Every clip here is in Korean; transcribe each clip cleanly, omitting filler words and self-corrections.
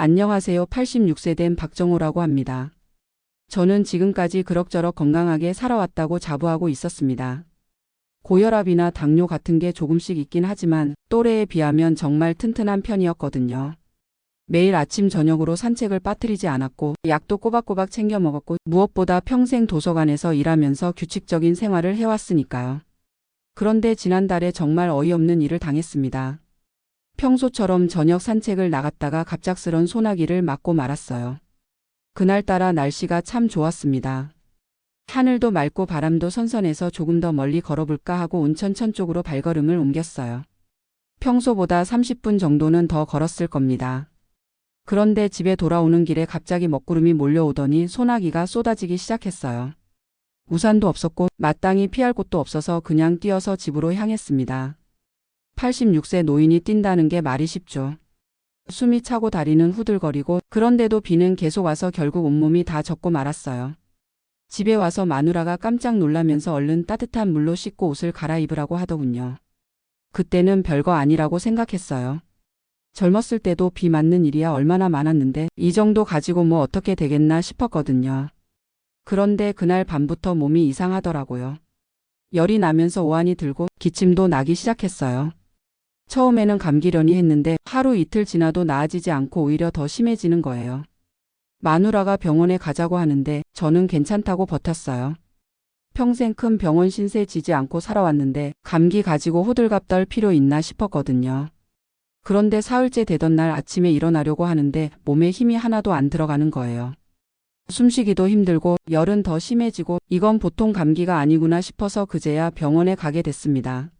안녕하세요. 86세 된 박정호라고 합니다. 저는 지금까지 그럭저럭 건강하게 살아왔다고 자부하고 있었습니다. 고혈압이나 당뇨 같은 게 조금씩 있긴 하지만 또래에 비하면 정말 튼튼한 편이었거든요. 매일 아침 저녁으로 산책을 빠뜨리지 않았고 약도 꼬박꼬박 챙겨 먹었고 무엇보다 평생 도서관에서 일하면서 규칙적인 생활을 해왔으니까요. 그런데 지난달에 정말 어이없는 일을 당했습니다. 평소처럼 저녁 산책을 나갔다가 갑작스런 소나기를 맞고 말았어요. 그날따라 날씨가 참 좋았습니다. 하늘도 맑고 바람도 선선해서 조금 더 멀리 걸어볼까 하고 온천천 쪽으로 발걸음을 옮겼어요. 평소보다 30분 정도는 더 걸었을 겁니다. 그런데 집에 돌아오는 길에 갑자기 먹구름이 몰려오더니 소나기가 쏟아지기 시작했어요. 우산도 없었고 마땅히 피할 곳도 없어서 그냥 뛰어서 집으로 향했습니다. 86세 노인이 뛴다는 게 말이 쉽죠. 숨이 차고 다리는 후들거리고 그런데도 비는 계속 와서 결국 온몸이 다 젖고 말았어요. 집에 와서 마누라가 깜짝 놀라면서 얼른 따뜻한 물로 씻고 옷을 갈아입으라고 하더군요. 그때는 별거 아니라고 생각했어요. 젊었을 때도 비 맞는 일이야 얼마나 많았는데 이 정도 가지고 뭐 어떻게 되겠나 싶었거든요. 그런데 그날 밤부터 몸이 이상하더라고요. 열이 나면서 오한이 들고 기침도 나기 시작했어요. 처음에는 감기려니 했는데 하루 이틀 지나도 나아지지 않고 오히려 더 심해지는 거예요. 마누라가 병원에 가자고 하는데 저는 괜찮다고 버텼어요. 평생 큰 병원 신세 지지 않고 살아왔는데 감기 가지고 호들갑 떨 필요 있나 싶었거든요. 그런데 사흘째 되던 날 아침에 일어나려고 하는데 몸에 힘이 하나도 안 들어가는 거예요. 숨쉬기도 힘들고 열은 더 심해지고 이건 보통 감기가 아니구나 싶어서 그제야 병원에 가게 됐습니다.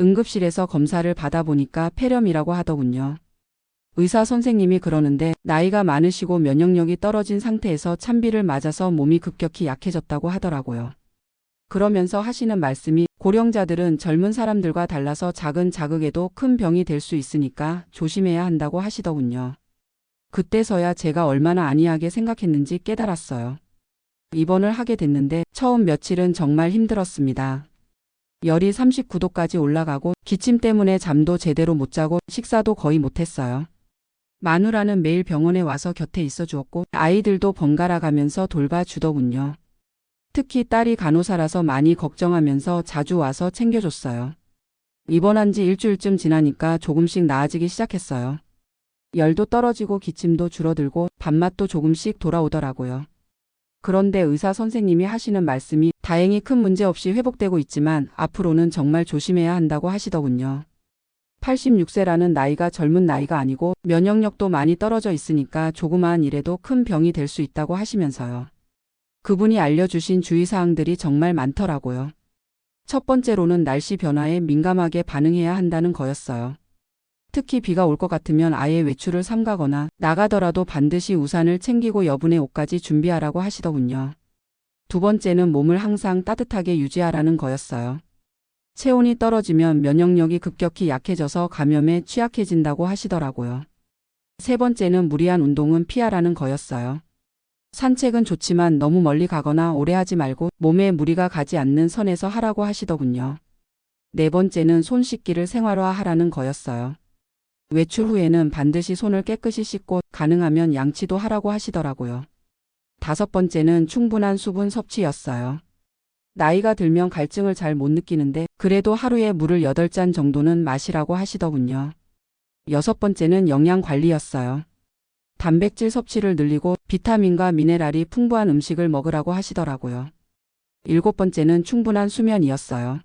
응급실에서 검사를 받아보니까 폐렴이라고 하더군요. 의사 선생님이 그러는데 나이가 많으시고 면역력이 떨어진 상태에서 찬비를 맞아서 몸이 급격히 약해졌다고 하더라고요. 그러면서 하시는 말씀이 고령자들은 젊은 사람들과 달라서 작은 자극에도 큰 병이 될 수 있으니까 조심해야 한다고 하시더군요. 그때서야 제가 얼마나 안이하게 생각했는지 깨달았어요. 입원을 하게 됐는데 처음 며칠은 정말 힘들었습니다. 열이 39도까지 올라가고 기침 때문에 잠도 제대로 못 자고 식사도 거의 못했어요. 마누라는 매일 병원에 와서 곁에 있어 주었고 아이들도 번갈아 가면서 돌봐주더군요. 특히 딸이 간호사라서 많이 걱정하면서 자주 와서 챙겨줬어요. 입원한 지 일주일쯤 지나니까 조금씩 나아지기 시작했어요. 열도 떨어지고 기침도 줄어들고 밥맛도 조금씩 돌아오더라고요. 그런데 의사 선생님이 하시는 말씀이 다행히 큰 문제 없이 회복되고 있지만 앞으로는 정말 조심해야 한다고 하시더군요. 86세라는 나이가 젊은 나이가 아니고 면역력도 많이 떨어져 있으니까 조그마한 일에도 큰 병이 될 수 있다고 하시면서요. 그분이 알려주신 주의사항들이 정말 많더라고요. 첫 번째로는 날씨 변화에 민감하게 반응해야 한다는 거였어요. 특히 비가 올 것 같으면 아예 외출을 삼가거나 나가더라도 반드시 우산을 챙기고 여분의 옷까지 준비하라고 하시더군요. 두 번째는 몸을 항상 따뜻하게 유지하라는 거였어요. 체온이 떨어지면 면역력이 급격히 약해져서 감염에 취약해진다고 하시더라고요. 세 번째는 무리한 운동은 피하라는 거였어요. 산책은 좋지만 너무 멀리 가거나 오래 하지 말고 몸에 무리가 가지 않는 선에서 하라고 하시더군요. 네 번째는 손 씻기를 생활화하라는 거였어요. 외출 후에는 반드시 손을 깨끗이 씻고 가능하면 양치도 하라고 하시더라고요. 다섯 번째는 충분한 수분 섭취였어요. 나이가 들면 갈증을 잘 못 느끼는데 그래도 하루에 물을 8잔 정도는 마시라고 하시더군요. 여섯 번째는 영양 관리였어요. 단백질 섭취를 늘리고 비타민과 미네랄이 풍부한 음식을 먹으라고 하시더라고요. 일곱 번째는 충분한 수면이었어요.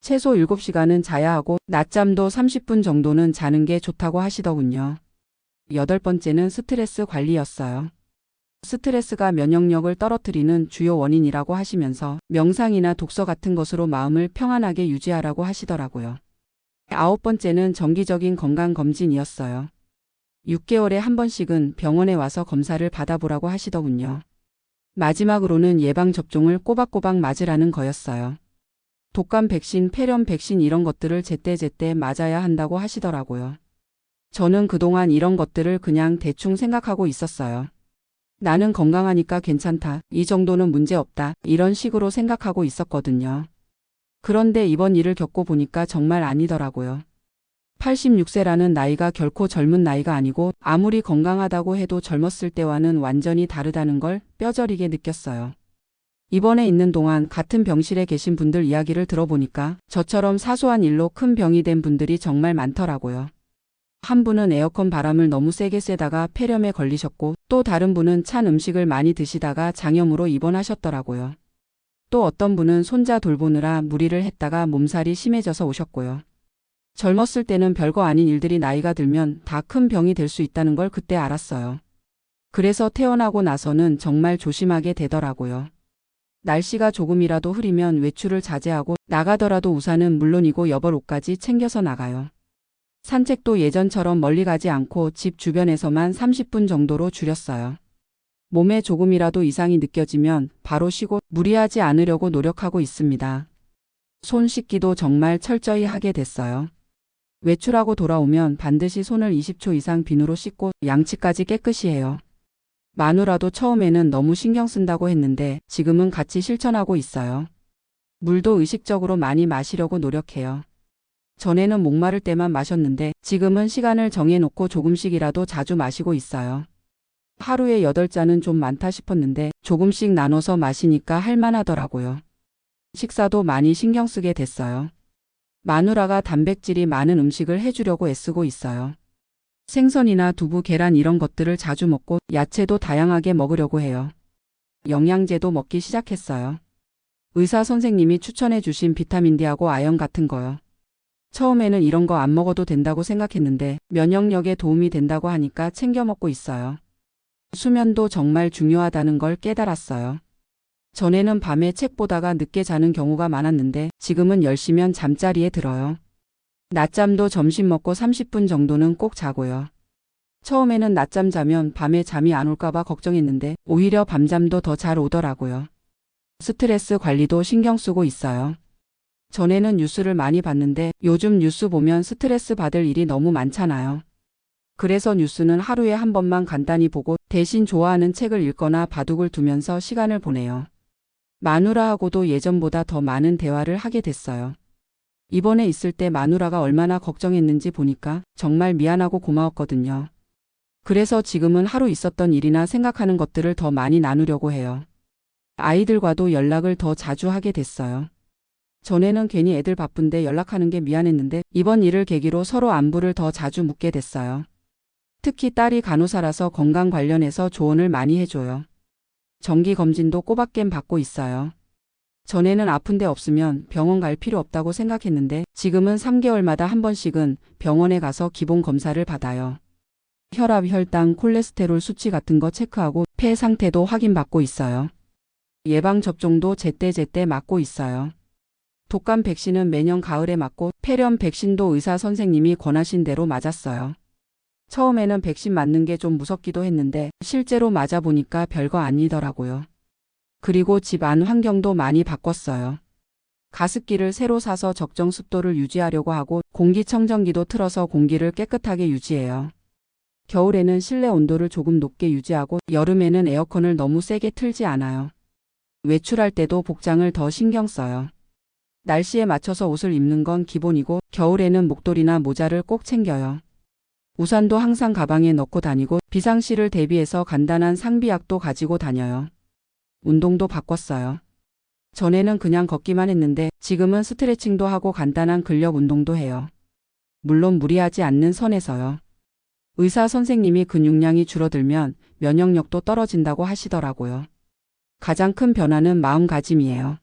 최소 7시간은 자야 하고 낮잠도 30분 정도는 자는 게 좋다고 하시더군요. 여덟 번째는 스트레스 관리였어요. 스트레스가 면역력을 떨어뜨리는 주요 원인이라고 하시면서 명상이나 독서 같은 것으로 마음을 평안하게 유지하라고 하시더라고요. 아홉 번째는 정기적인 건강검진이었어요. 6개월에 한 번씩은 병원에 와서 검사를 받아보라고 하시더군요. 마지막으로는 예방접종을 꼬박꼬박 맞으라는 거였어요. 독감 백신, 폐렴 백신 이런 것들을 제때제때 맞아야 한다고 하시더라고요. 저는 그동안 이런 것들을 그냥 대충 생각하고 있었어요. 나는 건강하니까 괜찮다, 이 정도는 문제 없다, 이런 식으로 생각하고 있었거든요. 그런데 이번 일을 겪고 보니까 정말 아니더라고요. 86세라는 나이가 결코 젊은 나이가 아니고 아무리 건강하다고 해도 젊었을 때와는 완전히 다르다는 걸 뼈저리게 느꼈어요. 입원해 있는 동안 같은 병실에 계신 분들 이야기를 들어보니까 저처럼 사소한 일로 큰 병이 된 분들이 정말 많더라고요. 한 분은 에어컨 바람을 너무 세게 쐬다가 폐렴에 걸리셨고, 또 다른 분은 찬 음식을 많이 드시다가 장염으로 입원하셨더라고요. 또 어떤 분은 손자 돌보느라 무리를 했다가 몸살이 심해져서 오셨고요. 젊었을 때는 별거 아닌 일들이 나이가 들면 다 큰 병이 될 수 있다는 걸 그때 알았어요. 그래서 퇴원하고 나서는 정말 조심하게 되더라고요. 날씨가 조금이라도 흐리면 외출을 자제하고 나가더라도 우산은 물론이고 여벌옷까지 챙겨서 나가요. 산책도 예전처럼 멀리 가지 않고 집 주변에서만 30분 정도로 줄였어요. 몸에 조금이라도 이상이 느껴지면 바로 쉬고 무리하지 않으려고 노력하고 있습니다. 손 씻기도 정말 철저히 하게 됐어요. 외출하고 돌아오면 반드시 손을 20초 이상 비누로 씻고 양치까지 깨끗이 해요. 마누라도 처음에는 너무 신경 쓴다고 했는데 지금은 같이 실천하고 있어요. 물도 의식적으로 많이 마시려고 노력해요. 전에는 목마를 때만 마셨는데 지금은 시간을 정해놓고 조금씩이라도 자주 마시고 있어요. 하루에 8잔은 좀 많다 싶었는데 조금씩 나눠서 마시니까 할만하더라고요. 식사도 많이 신경 쓰게 됐어요. 마누라가 단백질이 많은 음식을 해주려고 애쓰고 있어요. 생선이나 두부, 계란 이런 것들을 자주 먹고 야채도 다양하게 먹으려고 해요. 영양제도 먹기 시작했어요. 의사 선생님이 추천해 주신 비타민 D하고 아연 같은 거요. 처음에는 이런 거 안 먹어도 된다고 생각했는데 면역력에 도움이 된다고 하니까 챙겨 먹고 있어요. 수면도 정말 중요하다는 걸 깨달았어요. 전에는 밤에 책 보다가 늦게 자는 경우가 많았는데 지금은 10시면 잠자리에 들어요. 낮잠도 점심 먹고 30분 정도는 꼭 자고요. 처음에는 낮잠 자면 밤에 잠이 안 올까봐 걱정했는데 오히려 밤잠도 더 잘 오더라고요. 스트레스 관리도 신경 쓰고 있어요. 전에는 뉴스를 많이 봤는데 요즘 뉴스 보면 스트레스 받을 일이 너무 많잖아요. 그래서 뉴스는 하루에 한 번만 간단히 보고 대신 좋아하는 책을 읽거나 바둑을 두면서 시간을 보내요. 마누라하고도 예전보다 더 많은 대화를 하게 됐어요. 입원해 있을 때 마누라가 얼마나 걱정했는지 보니까 정말 미안하고 고마웠거든요. 그래서 지금은 하루 있었던 일이나 생각하는 것들을 더 많이 나누려고 해요. 아이들과도 연락을 더 자주 하게 됐어요. 전에는 괜히 애들 바쁜데 연락하는 게 미안했는데 이번 일을 계기로 서로 안부를 더 자주 묻게 됐어요. 특히 딸이 간호사라서 건강 관련해서 조언을 많이 해줘요. 정기검진도 꼬박겜 받고 있어요. 전에는 아픈 데 없으면 병원 갈 필요 없다고 생각했는데 지금은 3개월마다 한 번씩은 병원에 가서 기본 검사를 받아요. 혈압, 혈당, 콜레스테롤 수치 같은 거 체크하고 폐 상태도 확인받고 있어요. 예방접종도 제때제때 맞고 있어요. 독감 백신은 매년 가을에 맞고 폐렴 백신도 의사 선생님이 권하신 대로 맞았어요. 처음에는 백신 맞는 게 좀 무섭기도 했는데 실제로 맞아보니까 별거 아니더라고요. 그리고 집 안 환경도 많이 바꿨어요. 가습기를 새로 사서 적정 습도를 유지하려고 하고 공기청정기도 틀어서 공기를 깨끗하게 유지해요. 겨울에는 실내 온도를 조금 높게 유지하고 여름에는 에어컨을 너무 세게 틀지 않아요. 외출할 때도 복장을 더 신경 써요. 날씨에 맞춰서 옷을 입는 건 기본이고 겨울에는 목도리나 모자를 꼭 챙겨요. 우산도 항상 가방에 넣고 다니고 비상시를 대비해서 간단한 상비약도 가지고 다녀요. 운동도 바꿨어요. 전에는 그냥 걷기만 했는데 지금은 스트레칭도 하고 간단한 근력 운동도 해요. 물론 무리하지 않는 선에서요. 의사 선생님이 근육량이 줄어들면 면역력도 떨어진다고 하시더라고요. 가장 큰 변화는 마음가짐이에요.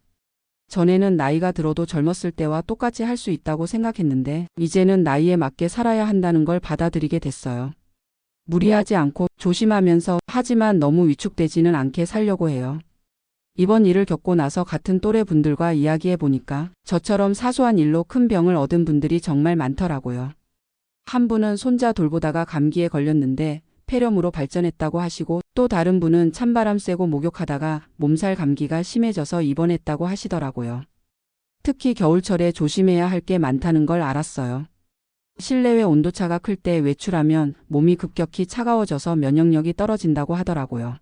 전에는 나이가 들어도 젊었을 때와 똑같이 할 수 있다고 생각했는데 이제는 나이에 맞게 살아야 한다는 걸 받아들이게 됐어요. 무리하지 않고 조심하면서 하지만 너무 위축되지는 않게 살려고 해요. 이번 일을 겪고 나서 같은 또래 분들과 이야기해 보니까 저처럼 사소한 일로 큰 병을 얻은 분들이 정말 많더라고요. 한 분은 손자 돌보다가 감기에 걸렸는데 폐렴으로 발전했다고 하시고 또 다른 분은 찬바람 쐬고 목욕하다가 몸살 감기가 심해져서 입원했다고 하시더라고요. 특히 겨울철에 조심해야 할 게 많다는 걸 알았어요. 실내외 온도차가 클 때 외출하면 몸이 급격히 차가워져서 면역력이 떨어진다고 하더라고요.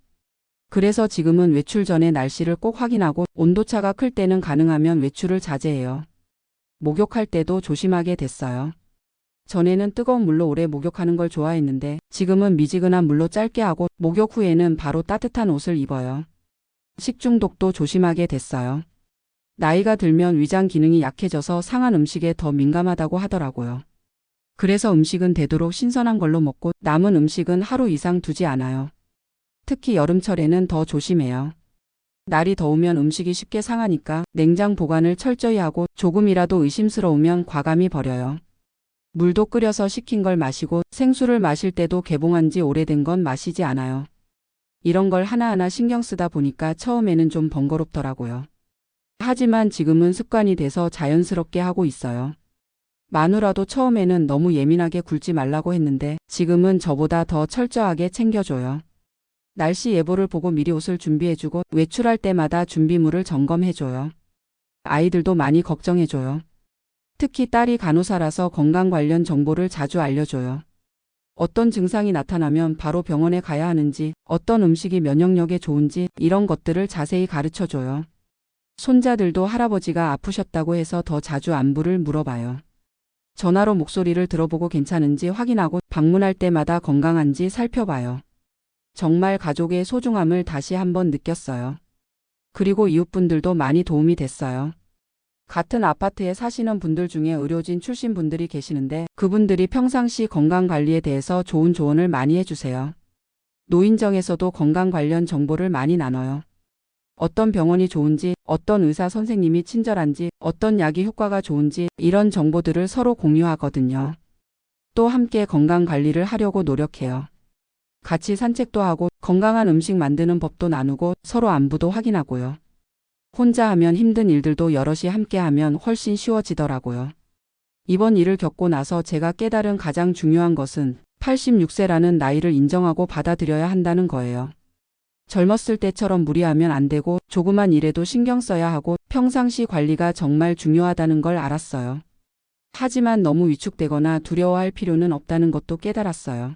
그래서 지금은 외출 전에 날씨를 꼭 확인하고 온도차가 클 때는 가능하면 외출을 자제해요. 목욕할 때도 조심하게 됐어요. 전에는 뜨거운 물로 오래 목욕하는 걸 좋아했는데 지금은 미지근한 물로 짧게 하고 목욕 후에는 바로 따뜻한 옷을 입어요. 식중독도 조심하게 됐어요. 나이가 들면 위장 기능이 약해져서 상한 음식에 더 민감하다고 하더라고요. 그래서 음식은 되도록 신선한 걸로 먹고 남은 음식은 하루 이상 두지 않아요. 특히 여름철에는 더 조심해요. 날이 더우면 음식이 쉽게 상하니까 냉장 보관을 철저히 하고 조금이라도 의심스러우면 과감히 버려요. 물도 끓여서 식힌 걸 마시고 생수를 마실 때도 개봉한 지 오래된 건 마시지 않아요. 이런 걸 하나하나 신경 쓰다 보니까 처음에는 좀 번거롭더라고요. 하지만 지금은 습관이 돼서 자연스럽게 하고 있어요. 마누라도 처음에는 너무 예민하게 굴지 말라고 했는데 지금은 저보다 더 철저하게 챙겨줘요. 날씨 예보를 보고 미리 옷을 준비해주고 외출할 때마다 준비물을 점검해줘요. 아이들도 많이 걱정해줘요. 특히 딸이 간호사라서 건강 관련 정보를 자주 알려줘요. 어떤 증상이 나타나면 바로 병원에 가야 하는지, 어떤 음식이 면역력에 좋은지 이런 것들을 자세히 가르쳐줘요. 손자들도 할아버지가 아프셨다고 해서 더 자주 안부를 물어봐요. 전화로 목소리를 들어보고 괜찮은지 확인하고 방문할 때마다 건강한지 살펴봐요. 정말 가족의 소중함을 다시 한번 느꼈어요. 그리고 이웃분들도 많이 도움이 됐어요. 같은 아파트에 사시는 분들 중에 의료진 출신 분들이 계시는데 그분들이 평상시 건강관리에 대해서 좋은 조언을 많이 해주세요. 노인정에서도 건강 관련 정보를 많이 나눠요. 어떤 병원이 좋은지, 어떤 의사 선생님이 친절한지, 어떤 약이 효과가 좋은지 이런 정보들을 서로 공유하거든요. 또 함께 건강관리를 하려고 노력해요. 같이 산책도 하고 건강한 음식 만드는 법도 나누고 서로 안부도 확인하고요. 혼자 하면 힘든 일들도 여럿이 함께 하면 훨씬 쉬워지더라고요. 이번 일을 겪고 나서 제가 깨달은 가장 중요한 것은 86세라는 나이를 인정하고 받아들여야 한다는 거예요. 젊었을 때처럼 무리하면 안 되고 조그만 일에도 신경 써야 하고 평상시 관리가 정말 중요하다는 걸 알았어요. 하지만 너무 위축되거나 두려워할 필요는 없다는 것도 깨달았어요.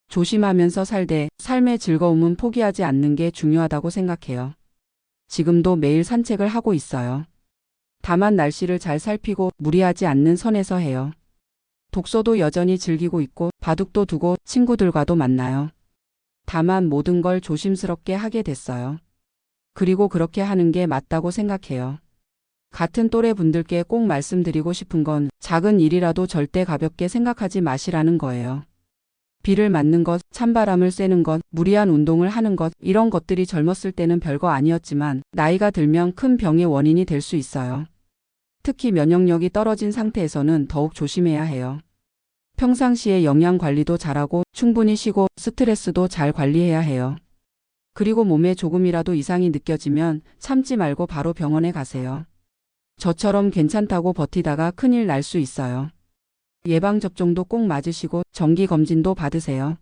조심하면서 살되 삶의 즐거움은 포기하지 않는 게 중요하다고 생각해요. 지금도 매일 산책을 하고 있어요. 다만 날씨를 잘 살피고 무리하지 않는 선에서 해요. 독서도 여전히 즐기고 있고 바둑도 두고 친구들과도 만나요. 다만 모든 걸 조심스럽게 하게 됐어요. 그리고 그렇게 하는 게 맞다고 생각해요. 같은 또래 분들께 꼭 말씀드리고 싶은 건 작은 일이라도 절대 가볍게 생각하지 마시라는 거예요. 비를 맞는 것, 찬바람을 쐬는 것, 무리한 운동을 하는 것 이런 것들이 젊었을 때는 별거 아니었지만 나이가 들면 큰 병의 원인이 될 수 있어요. 특히 면역력이 떨어진 상태에서는 더욱 조심해야 해요. 평상시에 영양 관리도 잘하고 충분히 쉬고 스트레스도 잘 관리해야 해요. 그리고 몸에 조금이라도 이상이 느껴지면 참지 말고 바로 병원에 가세요. 저처럼 괜찮다고 버티다가 큰일 날 수 있어요. 예방접종도 꼭 맞으시고 정기검진도 받으세요.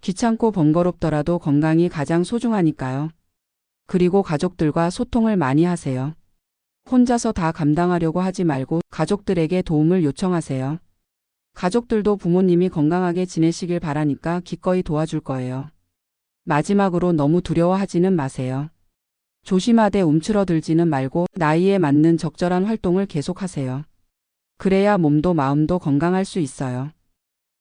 귀찮고 번거롭더라도 건강이 가장 소중하니까요. 그리고 가족들과 소통을 많이 하세요. 혼자서 다 감당하려고 하지 말고 가족들에게 도움을 요청하세요. 가족들도 부모님이 건강하게 지내시길 바라니까 기꺼이 도와줄 거예요. 마지막으로 너무 두려워하지는 마세요. 조심하되 움츠러들지는 말고 나이에 맞는 적절한 활동을 계속하세요. 그래야 몸도 마음도 건강할 수 있어요.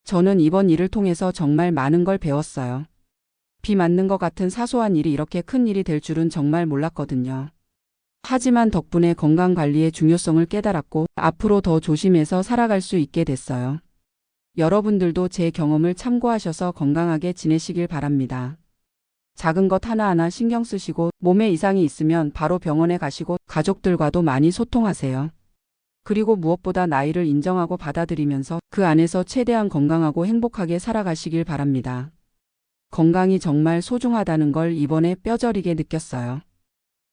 저는 이번 일을 통해서 정말 많은 걸 배웠어요. 비 맞는 것 같은 사소한 일이 이렇게 큰 일이 될 줄은 정말 몰랐거든요. 하지만 덕분에 건강관리의 중요성을 깨달았고 앞으로 더 조심해서 살아갈 수 있게 됐어요. 여러분들도 제 경험을 참고하셔서 건강하게 지내시길 바랍니다. 작은 것 하나하나 신경 쓰시고 몸에 이상이 있으면 바로 병원에 가시고 가족들과도 많이 소통하세요. 그리고 무엇보다 나이를 인정하고 받아들이면서 그 안에서 최대한 건강하고 행복하게 살아가시길 바랍니다. 건강이 정말 소중하다는 걸 이번에 뼈저리게 느꼈어요.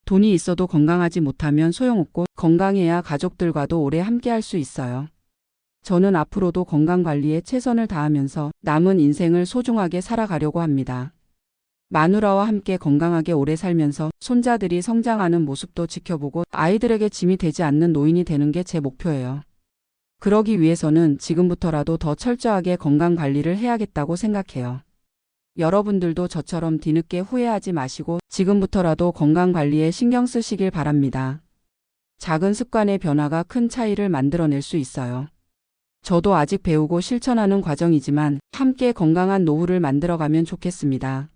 돈이 있어도 건강하지 못하면 소용없고 건강해야 가족들과도 오래 함께 할 수 있어요. 저는 앞으로도 건강관리에 최선을 다하면서 남은 인생을 소중하게 살아가려고 합니다. 마누라와 함께 건강하게 오래 살면서 손자들이 성장하는 모습도 지켜보고 아이들에게 짐이 되지 않는 노인이 되는 게 제 목표예요. 그러기 위해서는 지금부터라도 더 철저하게 건강관리를 해야겠다고 생각해요. 여러분들도 저처럼 뒤늦게 후회하지 마시고 지금부터라도 건강관리에 신경 쓰시길 바랍니다. 작은 습관의 변화가 큰 차이를 만들어낼 수 있어요. 저도 아직 배우고 실천하는 과정이지만 함께 건강한 노후를 만들어가면 좋겠습니다.